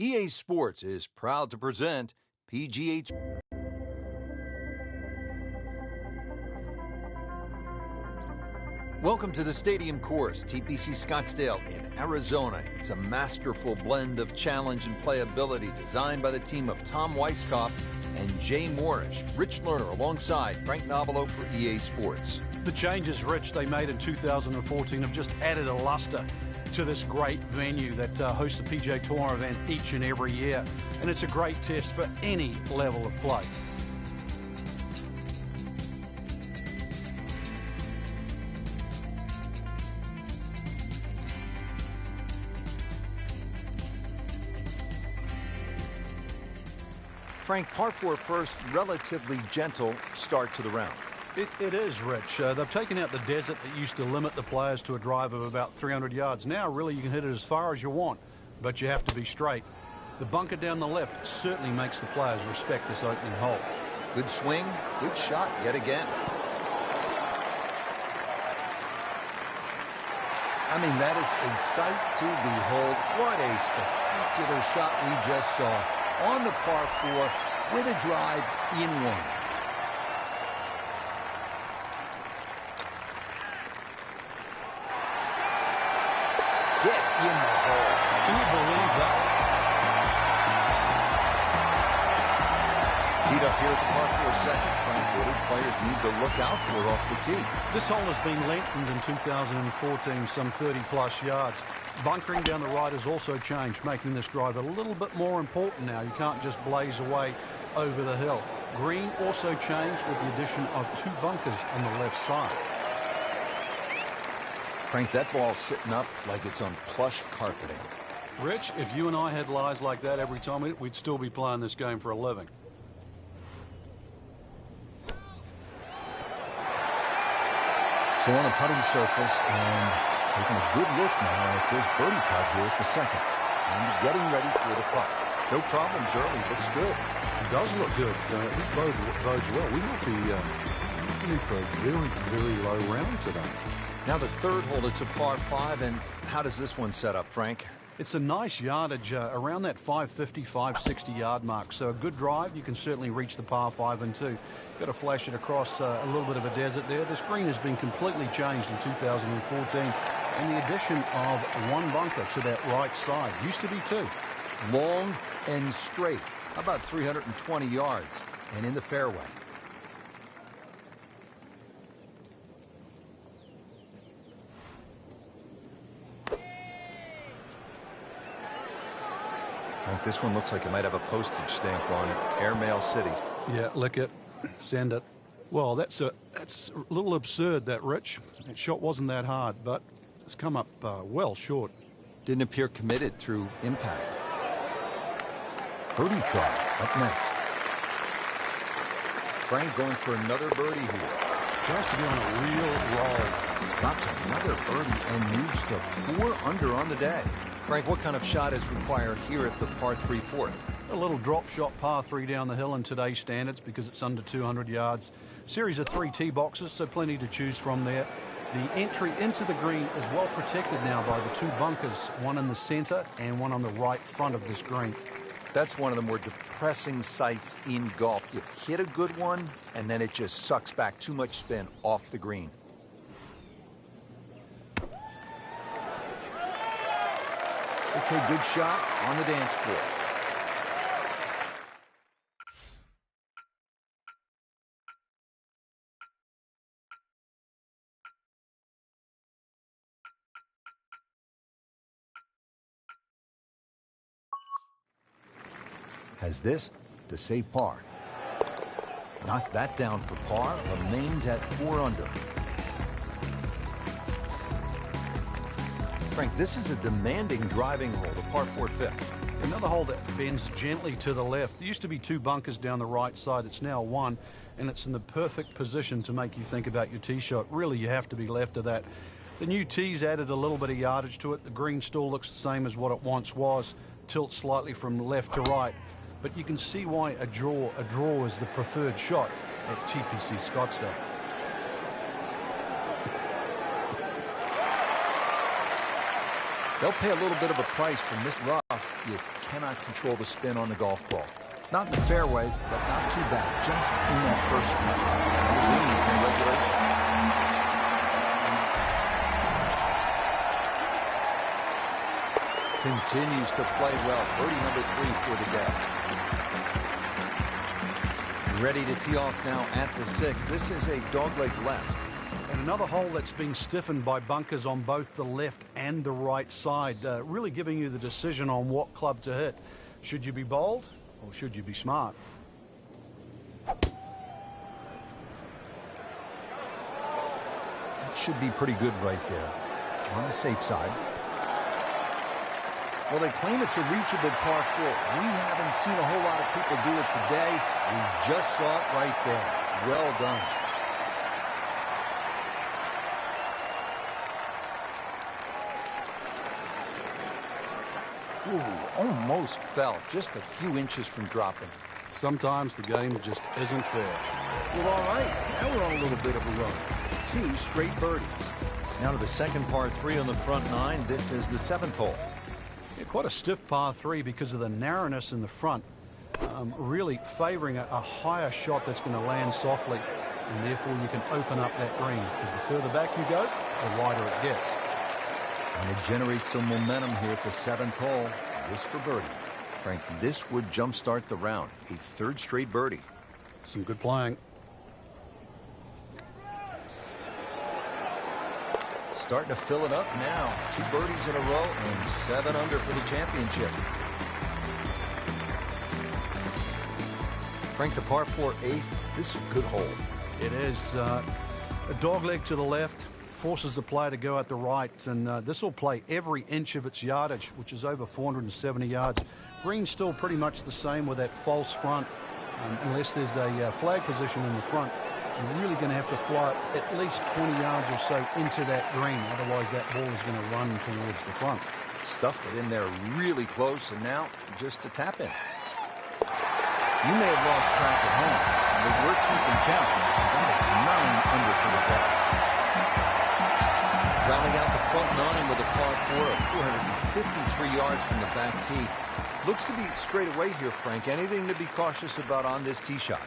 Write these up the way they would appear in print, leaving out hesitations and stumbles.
EA Sports is proud to present PGA Tour. Welcome to the Stadium Course, TPC Scottsdale in Arizona. It's a masterful blend of challenge and playability designed by the team of Tom Weisskopf and Jay Morrish. Rich Lerner alongside Frank Nobilo for EA Sports. The changes, Rich, they made in 2014 have just added a luster to this great venue that hosts the PGA Tour event each and every year. And it's a great test for any level of play. Frank, par 4 first, relatively gentle start to the round. It is, Rich. They've taken out the desert that used to limit the players to a drive of about 300 yards. Now, really, you can hit it as far as you want, but you have to be straight. The bunker down the left certainly makes the players respect this opening hole. Good swing, good shot yet again. I mean, that is a sight to behold. What a spectacular shot we just saw on the par 4 with a drive in one. Get in the hole. Can you believe that? Teed up here at the par 4 second. Frank, what do players need to look out for off the tee? This hole has been lengthened in 2014, some 30-plus yards. Bunkering down the right has also changed, making this drive a little bit more important now. You can't just blaze away over the hill. Green also changed with the addition of 2 bunkers on the left side. Frank, that ball's sitting up like it's on plush carpeting. Rich, if you and I had lies like that every time, we'd still be playing this game for a living. So on a putting surface, and taking a good look now at this birdie putt here at the second. And getting ready for the putt. No problems early. Looks good. It does look good. This bodes well. We might be looking for a very, very low round today. Now the third hole, it's a par 5, and how does this one set up, Frank? It's a nice yardage around that 550, 560 yard mark. So a good drive, you can certainly reach the par 5 and 2. Got to flash it across a little bit of a desert there. This green has been completely changed in 2014. And the addition of 1 bunker to that right side. Used to be 2. Long and straight, about 320 yards, and in the fairway. Frank, this one looks like it might have a postage stamp on it. Airmail City. Yeah, lick it. Send it. Well, that's a little absurd, that, Rich. That shot wasn't that hard, but it's come up well short. Didn't appear committed through impact. Birdie try up next. Frank going for another birdie here. Just to be on a real roll. Drops another birdie and moves to 4 under on the day. Frank, what kind of shot is required here at the par 3 fourth? A little drop shot par 3 down the hill in today's standards because it's under 200 yards. Series of 3 tee boxes, so plenty to choose from there. The entry into the green is well protected now by the 2 bunkers, one in the center and one on the right front of this green. That's one of the more depressing sights in golf. You hit a good one, and then it just sucks back too much spin off the green. Okay, good shot on the dance floor. Has this to save par. Knocked that down for par, remains at 4 under. Frank, this is a demanding driving hole, the par 4 fifth. Another hole that bends gently to the left. There used to be 2 bunkers down the right side. It's now 1, and it's in the perfect position to make you think about your tee shot. Really, you have to be left of that. The new tees added a little bit of yardage to it. The green still looks the same as what it once was. Tilts slightly from left to right. But you can see why a draw is the preferred shot at TPC Scottsdale. They'll pay a little bit of a price for missed rough. You cannot control the spin on the golf ball. Not in the fairway, but not too bad. Just in that first cut. Continues to play well. Birdie number 3 for the day. Ready to tee off now at the 6th. This is a dogleg left. And another hole that's been stiffened by bunkers on both the left and the right side, really giving you the decision on what club to hit. Should you be bold or should you be smart? That should be pretty good right there. On the safe side. Well, they claim it's a reachable par 4. We haven't seen a whole lot of people do it today. We just saw it right there. Well done. Ooh, almost fell. Just a few inches from dropping. Sometimes the game just isn't fair. Well, all right. Now we're on a little bit of a run. 2 straight birdies. Now to the second par 3 on the front 9. This is the 7th hole. Yeah, quite a stiff par 3 because of the narrowness in the front. Really favoring a higher shot that's going to land softly. And therefore you can open up that green. Because the further back you go, the wider it gets. And it generates some momentum here at the 7th hole. This for birdie. Frank, this would jumpstart the round. A 3rd straight birdie. Some good playing. Starting to fill it up now. 2 birdies in a row and 7 under for the championship. Frank, the par 4 8th. This is a good hole. It is a dogleg to the left. Forces the player to go out the right, and this will play every inch of its yardage, which is over 470 yards. Green's still pretty much the same with that false front, unless there's a flag position in the front. You're really going to have to fly at least 20 yards or so into that green, otherwise that ball is going to run towards the front. Stuffed it in there really close, and now just a tap in. You may have lost track at home, but we're keeping count. That is 9 under for the day. Rounding out the front 9 with a par 4 of 453 yards from the back tee. Looks to be straight away here, Frank. Anything to be cautious about on this tee shot?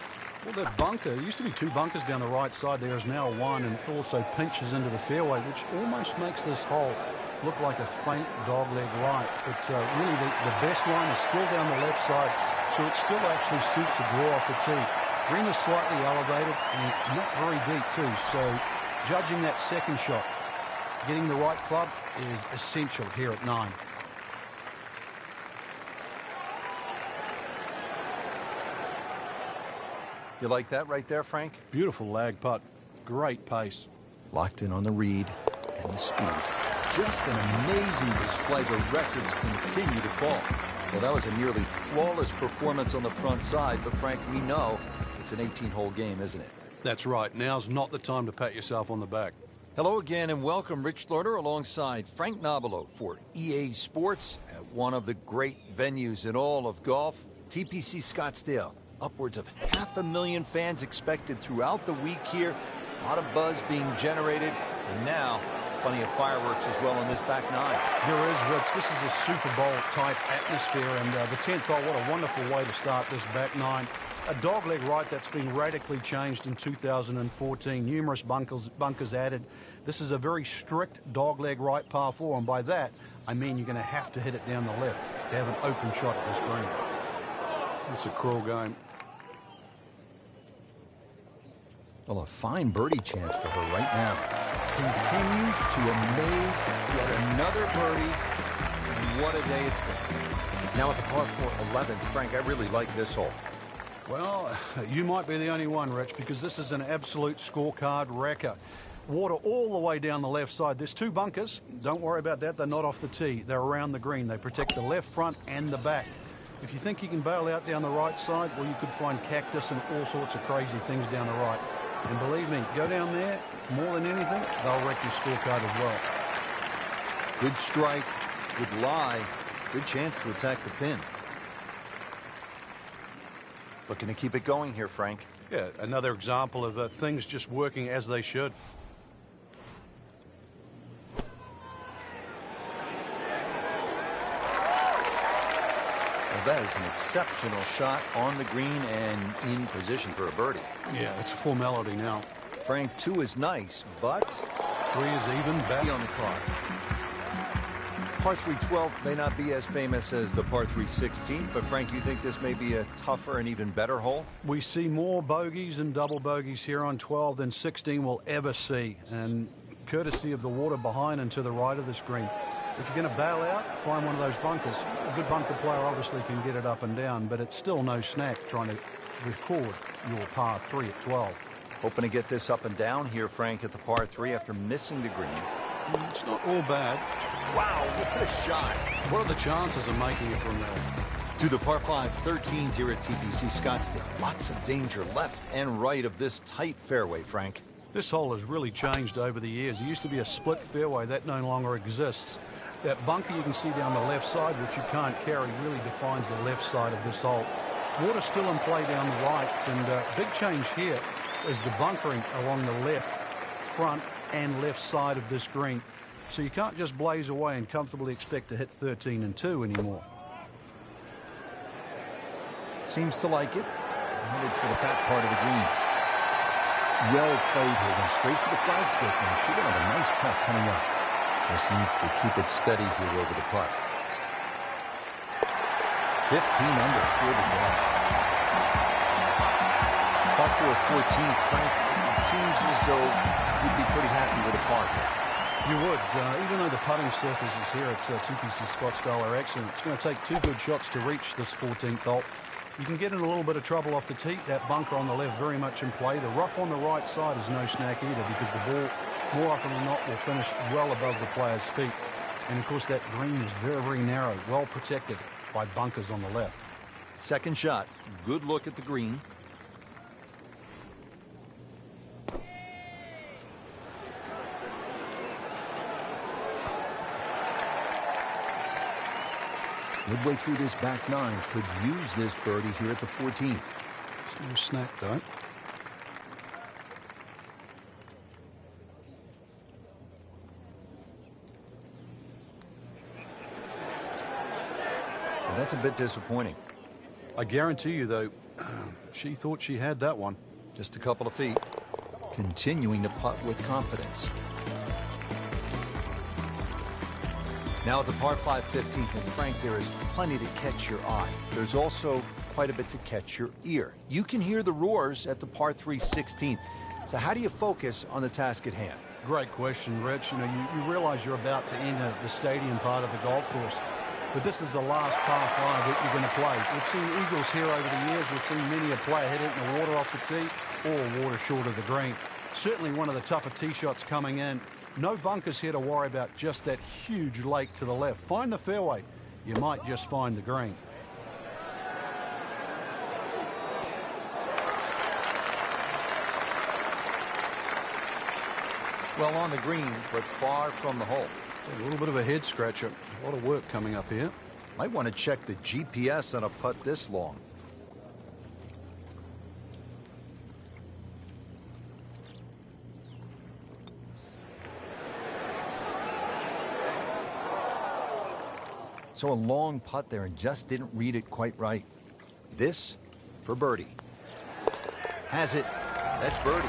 Well, that bunker, there used to be 2 bunkers down the right side. There is now 1, and it also pinches into the fairway, which almost makes this hole look like a faint dogleg right. But really, the best line is still down the left side, so it still actually suits the draw off the tee. Green is slightly elevated and not very deep, too, so judging that second shot, getting the right club is essential here at 9. You like that right there, Frank? Beautiful lag putt. Great pace. Locked in on the read and the speed. Just an amazing display. The records continue to fall. Well, that was a nearly flawless performance on the front side, but Frank, we know it's an 18-hole game, isn't it? That's right. Now's not the time to pat yourself on the back. Hello again and welcome. Rich Slaughter alongside Frank Nobilo for EA Sports at one of the great venues in all of golf, TPC Scottsdale. Upwards of 500,000 fans expected throughout the week here. A lot of buzz being generated, and now plenty of fireworks as well in this back 9. There is, Rich. This is a Super Bowl type atmosphere, and the 10th hole, what a wonderful way to start this back 9. A dogleg right that's been radically changed in 2014. Numerous bunkers added. This is a very strict dogleg right par 4, and by that, I mean you're going to have to hit it down the left to have an open shot at this green. It's a cruel game. Well, a fine birdie chance for her right now. Continues to amaze. Yet another birdie. And what a day it's been. Now at the par 4 11th, Frank, I really like this hole. Well, you might be the only one, Rich, because this is an absolute scorecard wrecker. Water all the way down the left side. There's 2 bunkers. Don't worry about that. They're not off the tee. They're around the green. They protect the left front and the back. If you think you can bail out down the right side, well, you could find cactus and all sorts of crazy things down the right. And believe me, go down there, more than anything, they'll wreck your scorecard as well. Good strike, good lie, good chance to attack the pin. Looking to keep it going here, Frank. Yeah, another example of things just working as they should. that is an exceptional shot on the green and in position for a birdie. Yeah, it's a formality now. Frank, 2 is nice, but 3 is even better on the clock. Par 3 12 may not be as famous as the par 3 16, but Frank, you think this may be a tougher and even better hole? We see more bogeys and double bogeys here on 12 than 16 will ever see, and courtesy of the water behind and to the right of this green. If you're going to bail out, find one of those bunkers. A good bunker player obviously can get it up and down, but it's still no snack trying to record your par 3 at 12. Hoping to get this up and down here, Frank, at the par 3 after missing the green. It's not all bad. Wow, what a shot. What are the chances of making it from there? To the par 5 13th here at TPC Scottsdale. Lots of danger left and right of this tight fairway, Frank. This hole has really changed over the years. It used to be a split fairway. That no longer exists. That bunker you can see down the left side, which you can't carry, really defines the left side of this hole. Water's still in play down the right, and big change here is the bunkering along the left, front, and left side of this green. So you can't just blaze away and comfortably expect to hit 13 and 2 anymore. Seems to like it. Headed for the fat part of the green. Well played here. Then straight for the flagstick, and should have a nice putt coming up. Just needs to keep it steady here over the putt. 15 under for the ball. Par 4 14th, Frank. It seems as though you'd be pretty happy with a par. You would, even though the putting surfaces here at TPC Scottsdale are excellent. It's going to take 2 good shots to reach this 14th hole. You can get in a little bit of trouble off the tee. That bunker on the left very much in play. The rough on the right side is no snack either, because the ball, more often than not, will finish well above the player's feet. And of course, that green is very, very narrow, well protected by bunkers on the left. Second shot. Good look at the green. Midway through this back 9, could use this birdie here at the 14th. It's no snack, though. Well, that's a bit disappointing. I guarantee you, though, she thought she had that one. Just a couple of feet. Continuing to putt with confidence. Now at the par 5 15th, and Frank, there is plenty to catch your eye. There's also quite a bit to catch your ear. You can hear the roars at the par 3 16th. So how do you focus on the task at hand? Great question, Rich. You know, you realize you're about to enter the stadium part of the golf course. But this is the last par 5 that you're going to play. We've seen eagles here over the years. We've seen many a player hit it in the water off the tee or water short of the green. Certainly one of the tougher tee shots coming in. No bunkers here to worry about, just that huge lake to the left. Find the fairway. You might just find the green. Well, on the green, but far from the hole. A little bit of a head scratcher. A lot of work coming up here. Might want to check the GPS on a putt this long. So a long putt there and just didn't read it quite right. This for birdie. Has it. That's birdie.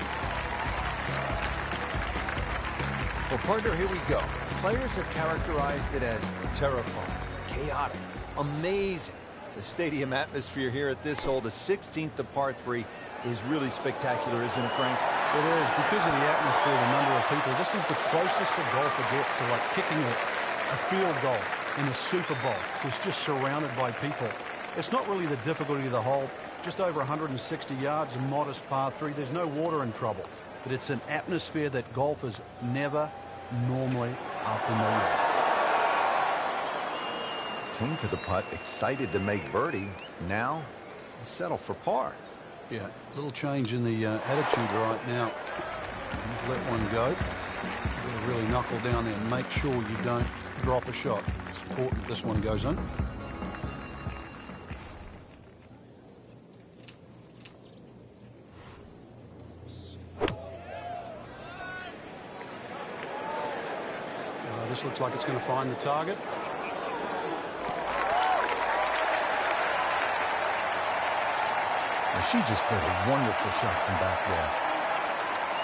Well, partner, here we go. Players have characterized it as terrifying, chaotic, amazing. The stadium atmosphere here at this hole, the 16th of par 3, is really spectacular, isn't it, Frank? It is. Because of the atmosphere, the number of people, this is the closest a golfer gets to like kicking a field goal in a Super Bowl. It's just surrounded by people. It's not really the difficulty of the hole. Just over 160 yards, a modest par 3. There's no water in trouble. But it's an atmosphere that golfers never normally are familiar with. Came to the putt, excited to make birdie. Now, settle for par. Yeah, a little change in the attitude right now. Let one go. You've got to really knuckle down there and make sure you don't drop a shot. It's important this one goes in. This looks like it's going to find the target. Well, she just played a wonderful shot from back there.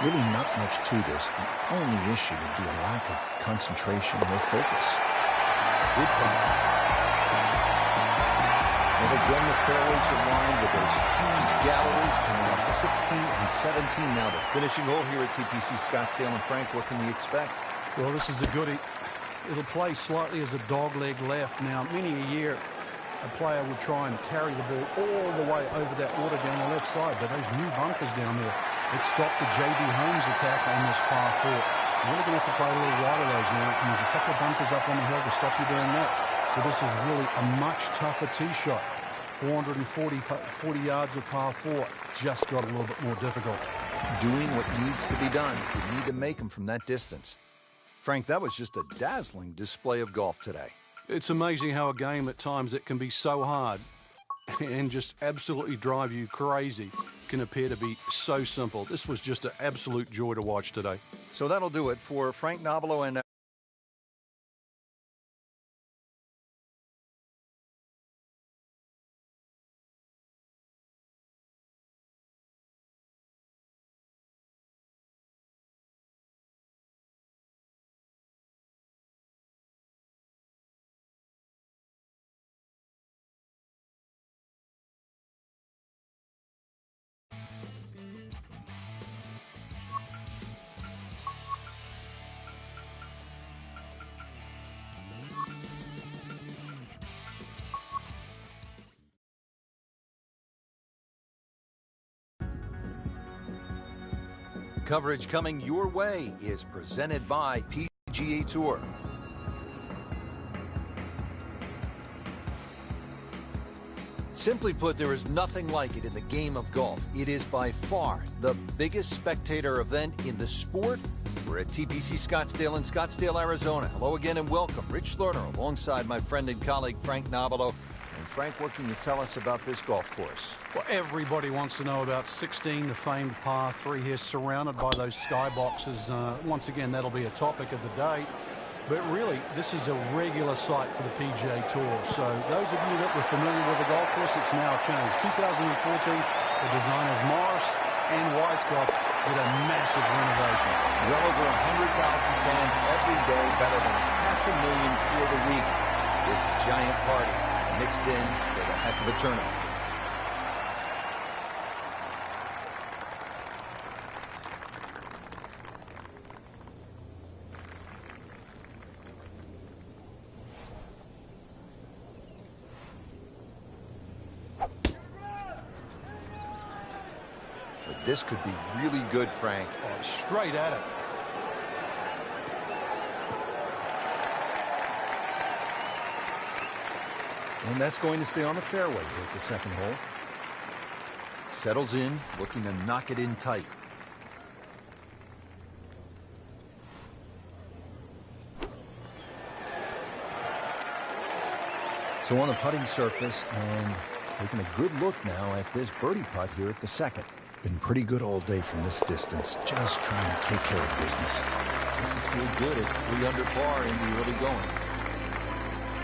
Really not much to this. The only issue would be a lack of concentration or focus. Good putt. And again, the fairways are lined with those huge galleries coming up 16 and 17 now. The finishing hole here at TPC Scottsdale. And Frank, what can we expect? Well, this is a goodie. It'll play slightly as a dogleg left. Now, many a year, a player would try and carry the ball all the way over that water down the left side, but those new bunkers down there, it stopped the J.B. Holmes attack on this par 4. You're really going to have to play a little wide of those now, and there's a couple of bunkers up on the hill to stop you doing that. So this is really a much tougher tee shot. 40 yards of par 4 just got a little bit more difficult. Doing what needs to be done. You need to make them from that distance. Frank, that was just a dazzling display of golf today. It's amazing how a game at times that can be so hard and just absolutely drive you crazy can appear to be so simple. This was just an absolute joy to watch today. So that'll do it for Frank Nobilo and coverage coming your way is presented by PGA Tour. Simply put, there is nothing like it in the game of golf. It is by far the biggest spectator event in the sport. We're at TPC Scottsdale in Scottsdale, Arizona. Hello again and welcome. Rich Lerner alongside my friend and colleague Frank Nobilo. And Frank, what can you tell us about this golf course? Well, everybody wants to know about 16, the famed par 3 here, surrounded by those skyboxes. Once again, that'll be a topic of the day. But really, this is a regular sight for the PGA Tour. So those of you that were familiar with the golf course, it's now changed. 2014, the designers Morris and Weisskopf did a massive renovation. Well over 100,000 fans every day, better than 500,000 for the week. It's a giant party mixed in with a heck of a tournament. But this could be really good, Frank. Oh, straight at it. And that's going to stay on the fairway here at the second hole. Settles in, looking to knock it in tight. So on the putting surface, and taking a good look now at this birdie putt here at the second. Been pretty good all day from this distance, just trying to take care of business. Just to feel good at 3 under par in the early going.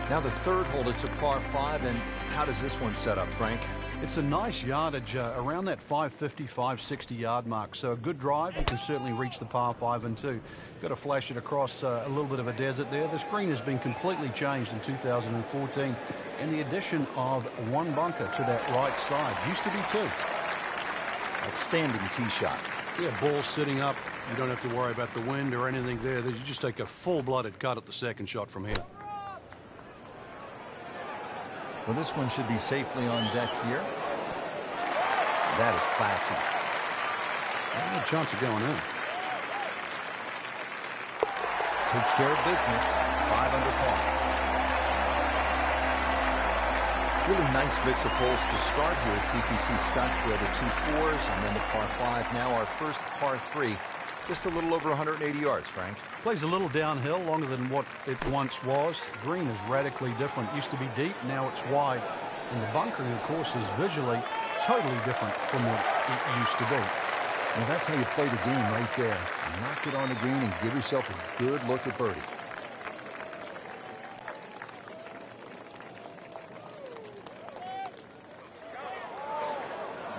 Now the third hole, it's a par 5, and how does this one set up, Frank? It's a nice yardage around that 550, 560 yard mark. So a good drive, you can certainly reach the par 5 and 2. Got to flash it across a little bit of a desert there. This green has been completely changed in 2014, and the addition of one bunker to that right side. Used to be 2. Outstanding tee shot. Yeah, ball sitting up. You don't have to worry about the wind or anything there. You just take a full-blooded cut at the second shot from here. Well, this one should be safely on deck here. That is classy. No chance of going in. Takes care of business. 5 under par. Really nice mix of holes to start here at TPC Scottsdale. The 2 4s and then the par 5. Now our first par 3. Just a little over 180 yards, Frank. Plays a little downhill, longer than what it once was. Green is radically different. Used to be deep, now it's wide. And the bunkering, of course, is visually totally different from what it used to be. Well, that's how you play the game right there. Knock it on the green and give yourself a good look at birdie.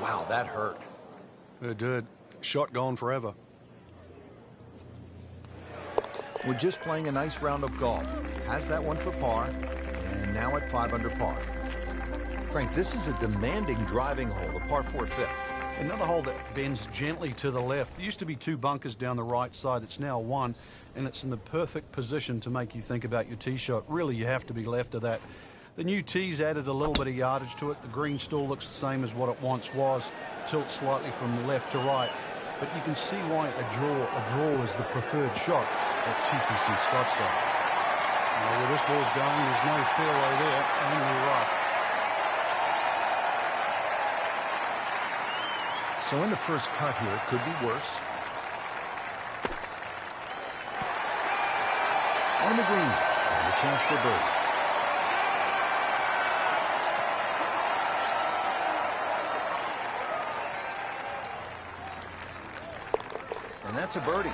Wow, that hurt. It did. Shot gone forever. We're just playing a nice round of golf. Has that one for par, and now at 5 under par. Frank, this is a demanding driving hole, the par 4 fifth. Another hole that bends gently to the left. There used to be 2 bunkers down the right side. It's now 1, and it's in the perfect position to make you think about your tee shot. Really, you have to be left of that. The new tees added a little bit of yardage to it. The green still looks the same as what it once was. Tilts slightly from left to right. But you can see why a draw is the preferred shot at TPC Scottsdale. Now, where this ball's going, there's no fairway there, only rough. So in the first cut here, it could be worse. On the green, and a chance for birdie. And that's a birdie.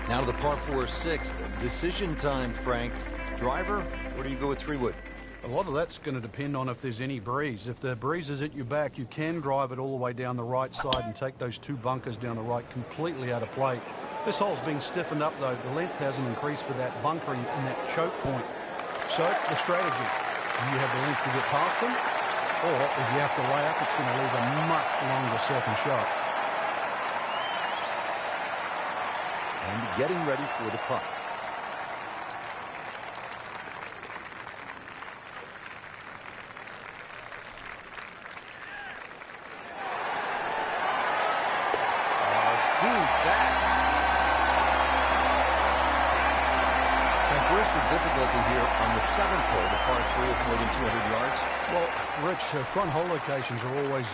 Now to the par 4-6. Decision time, Frank. Driver, or do you go with 3-wood? A lot of that's going to depend on if there's any breeze. If the breeze is at your back, you can drive it all the way down the right side and take those 2 bunkers down the right completely out of play. This hole's being stiffened up, though. The length hasn't increased with that bunkering in that choke point. So, the strategy. You have the length to get past them, or if you have to lay up, it's going to leave a much longer second shot. And getting ready for the putt. Difficulty here on the 7th hole, the par 3 of more than 200 yards. Well, Rich, front hole locations are always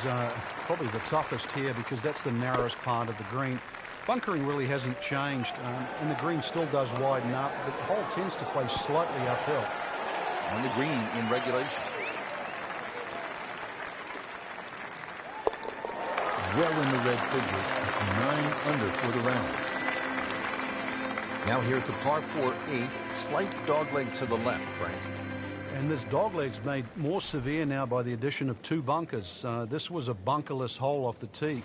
probably the toughest here because that's the narrowest part of the green. Bunkering really hasn't changed, and the green still does widen up, but the hole tends to play slightly uphill. On the green in regulation. Well in the red figures, 9 under for the round. Now here at the par 4-8, slight dogleg to the left, Frank. And this dogleg's made more severe now by the addition of 2 bunkers. This was a bunkerless hole off the tee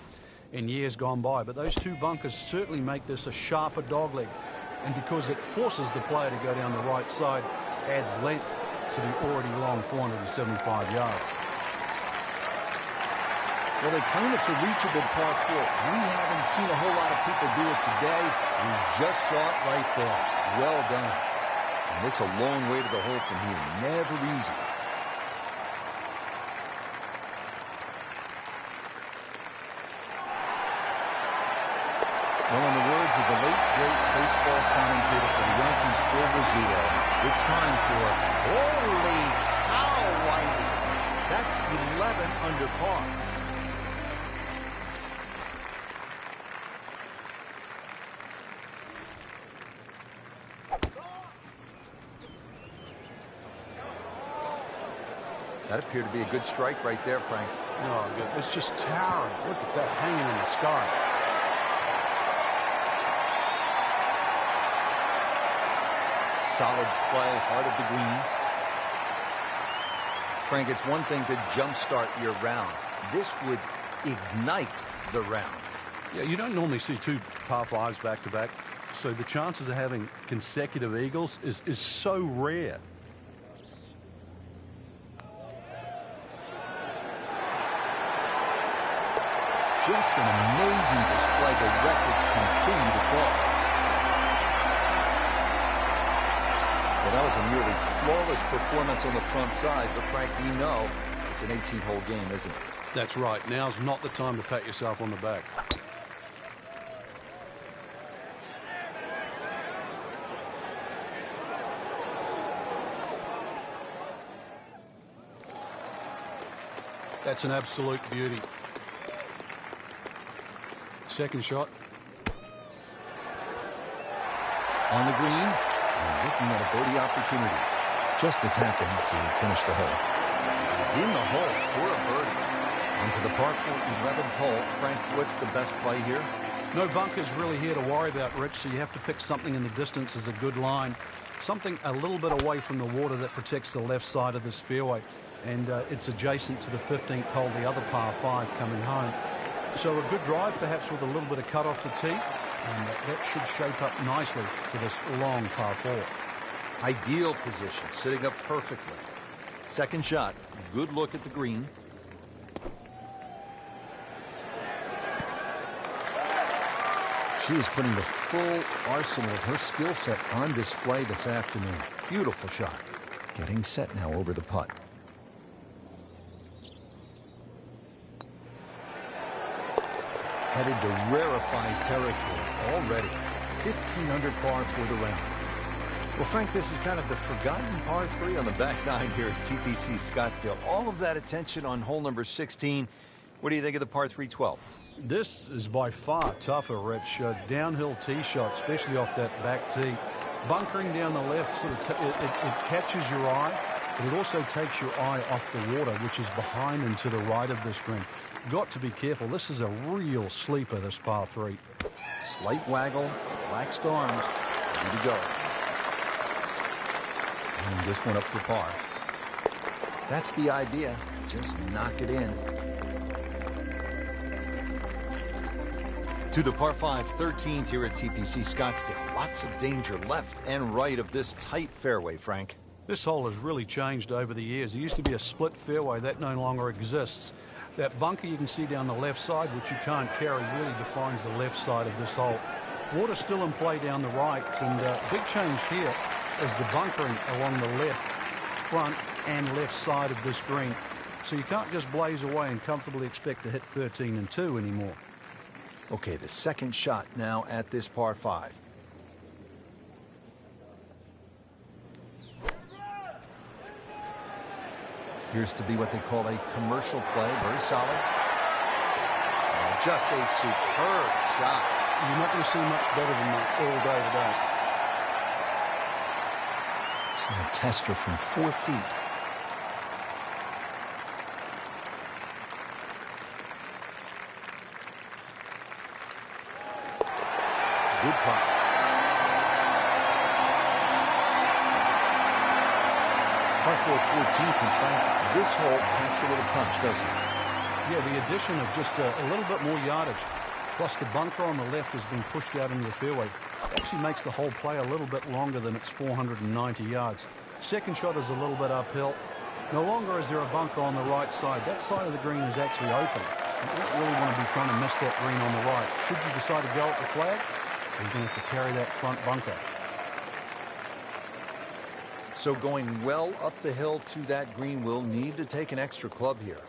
in years gone by, but those 2 bunkers certainly make this a sharper dogleg. And because it forces the player to go down the right side, adds length to the already long 475 yards. Well, they claim it's a reachable par 4. We haven't seen a whole lot of people do it today. We just saw it right there. Well done. And it's a long way to the hole from here. Never easy. Well, in the words of the late, great baseball commentator for the Yankees, Phil Rizzuto, it's time for holy cow, Whitey. That's 11 under par. That appeared to be a good strike right there, Frank. Oh, good. It's just towering. Look at that hanging in the sky. Solid play, heart of the green. Frank, it's one thing to jumpstart your round. This would ignite the round. Yeah, you don't normally see 2 par 5s back-to-back, so the chances of having consecutive eagles is so rare. Just an amazing display. The records continue to fall. Well, that was a nearly flawless performance on the front side, but Frank, we know it's an 18-hole game, isn't it? That's right. Now's not the time to pat yourself on the back. That's an absolute beauty. Second shot. On the green, and looking at a birdie opportunity. Just a tap in to finish the hole. It's in the hole for a birdie. Onto the par 4 11th hole. Frank, what's the best play here? No bunkers really here to worry about, Rich, so you have to pick something in the distance as a good line. something a little bit away from the water that protects the left side of this fairway. And it's adjacent to the 15th hole, the other par 5 coming home. So a good drive, perhaps with a little bit of cut off the tee. And that should shape up nicely for this long par 4. Ideal position, sitting up perfectly. Second shot, good look at the green. She is putting the full arsenal of her skill set on display this afternoon. Beautiful shot. Getting set now over the putt. Headed to rarefied territory already. 15 under par for the round. Well, Frank, this is kind of the forgotten par 3 on the back nine here at TPC Scottsdale. All of that attention on hole number 16. What do you think of the par 3 12? This is by far tougher, Rich. Downhill tee shot, especially off that back tee. Bunkering down the left, sort of it catches your eye, but it also takes your eye off the water, which is behind and to the right of this green. Got to be careful. This is a real sleeper, this par 3. Slight waggle, relaxed arms, ready to go. And this one up for par. That's the idea. Just knock it in. To the par 5 13th here at TPC Scottsdale. Lots of danger left and right of this tight fairway, Frank. This hole has really changed over the years. There used to be a split fairway. That no longer exists. That bunker you can see down the left side, which you can't carry, really defines the left side of this hole. Water still in play down the right, and big change here is the bunkering along the left front and left side of this green. So you can't just blaze away and comfortably expect to hit 13 and 2 anymore. Okay, the second shot now at this par 5. Appears to be what they call a commercial play. Very solid. And just a superb shot. You're not going to see much better than that all day today. She's going to test her from 4 feet. Good putt. Par 4 14th, and Frank, this hole packs a little punch, doesn't it? Yeah, the addition of just a little bit more yardage, plus the bunker on the left has been pushed out into the fairway, actually makes the whole play a little bit longer than its 490 yards. Second shot is a little bit uphill. No longer is there a bunker on the right side. That side of the green is actually open. You don't really want to be trying to miss that green on the right. Should you decide to go at the flag, you're going to have to carry that front bunker. So going well up the hill to that green, will need to take an extra club here.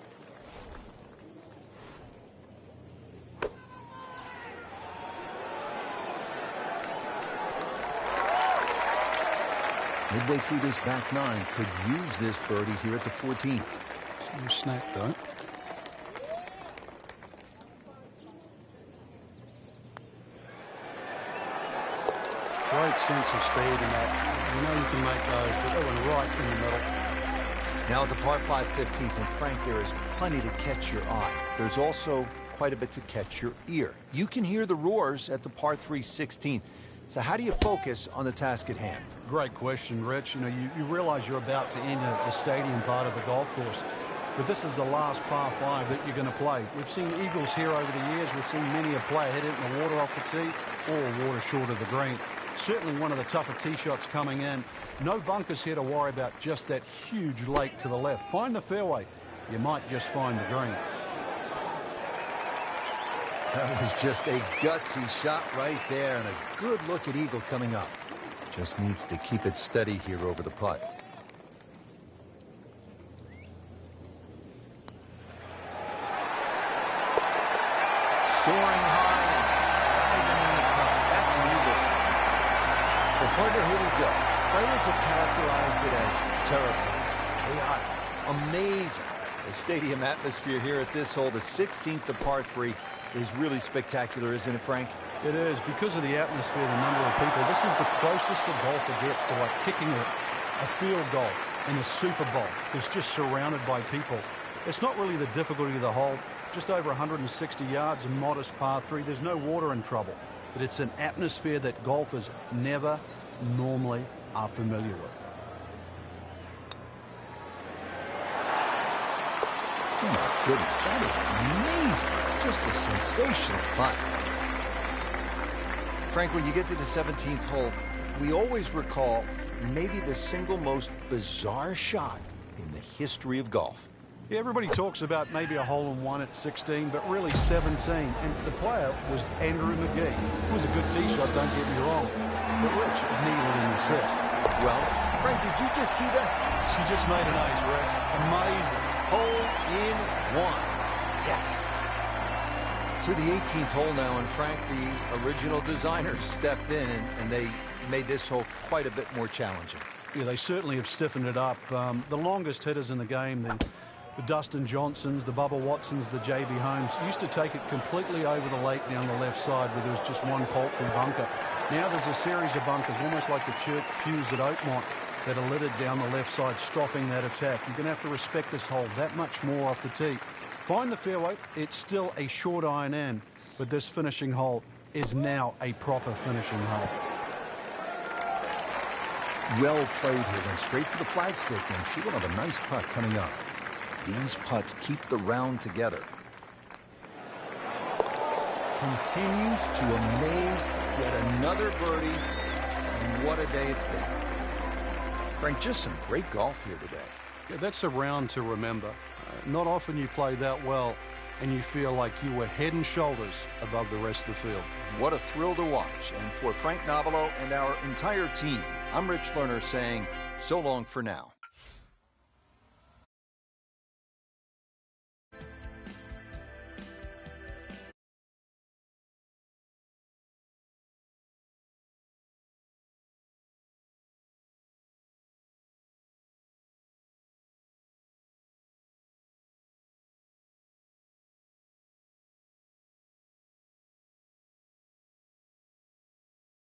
Midway through this back nine, could use this birdie here at the 14th. It's no snack, though. Great sense of speed in that. You know you can make those, but they went right in the middle. Now at the par 5 15th, and Frank, there is plenty to catch your eye. There's also quite a bit to catch your ear. You can hear the roars at the par 3 16th. So how do you focus on the task at hand? Great question, Rich. You know, you realize you're about to enter the stadium part of the golf course. But this is the last par 5 that you're going to play. We've seen eagles here over the years. We've seen many a player hit it in the water off the tee or water short of the green. Certainly one of the tougher tee shots coming in. No bunkers here to worry about, just that huge lake to the left. Find the fairway. You might just find the green. That was just a gutsy shot right there, and a good look at eagle coming up. Just needs to keep it steady here over the putt. Soaring high and diving in the cup. That's an eagle. So partner, here we go. Players have characterized it as terrifying, chaotic, amazing. The stadium atmosphere here at this hole, the 16th of par 3, is really spectacular, isn't it, Frank? It is. Because of the atmosphere, the number of people, this is the closest a golfer gets to like kicking a field goal in a Super Bowl. It's just surrounded by people. It's not really the difficulty of the hole. Just over 160 yards, a modest par 3. There's no water in trouble. But it's an atmosphere that golfers never normally are familiar with. Oh my goodness, that is amazing. Just a sensational putt. Frank, when you get to the 17th hole, we always recall maybe the single most bizarre shot in the history of golf. Yeah, everybody talks about maybe a hole-in-one at 16, but really 17. And the player was Andrew McGee. It was a good tee shot, don't get me wrong. But Rich needed an assist. Well, Frank, did you just see that? She just made an ace, Rex. Amazing. Hole-in-one. Yes. To the 18th hole now, and Frank, the original designers stepped in, and they made this hole quite a bit more challenging. Yeah, they certainly have stiffened it up. The longest hitters in the game, the Dustin Johnsons, the Bubba Watsons, the J.B. Holmes, used to take it completely over the lake down the left side where there was just one paltry bunker. Now there's a series of bunkers, almost like the church pews at Oakmont, that are littered down the left side, stopping that attack. You're going to have to respect this hole that much more off the tee. Find the fairway. It's still a short iron in, but this finishing hole is now a proper finishing hole. Well played here, went straight for the flagstick, and she will have a nice putt coming up. These putts keep the round together. Continues to amaze, yet another birdie, and what a day it's been. Frank, just some great golf here today. Yeah, that's a round to remember. Not often you play that well and you feel like you were head and shoulders above the rest of the field. What a thrill to watch. And for Frank Nobilo and our entire team, I'm Rich Lerner saying so long for now.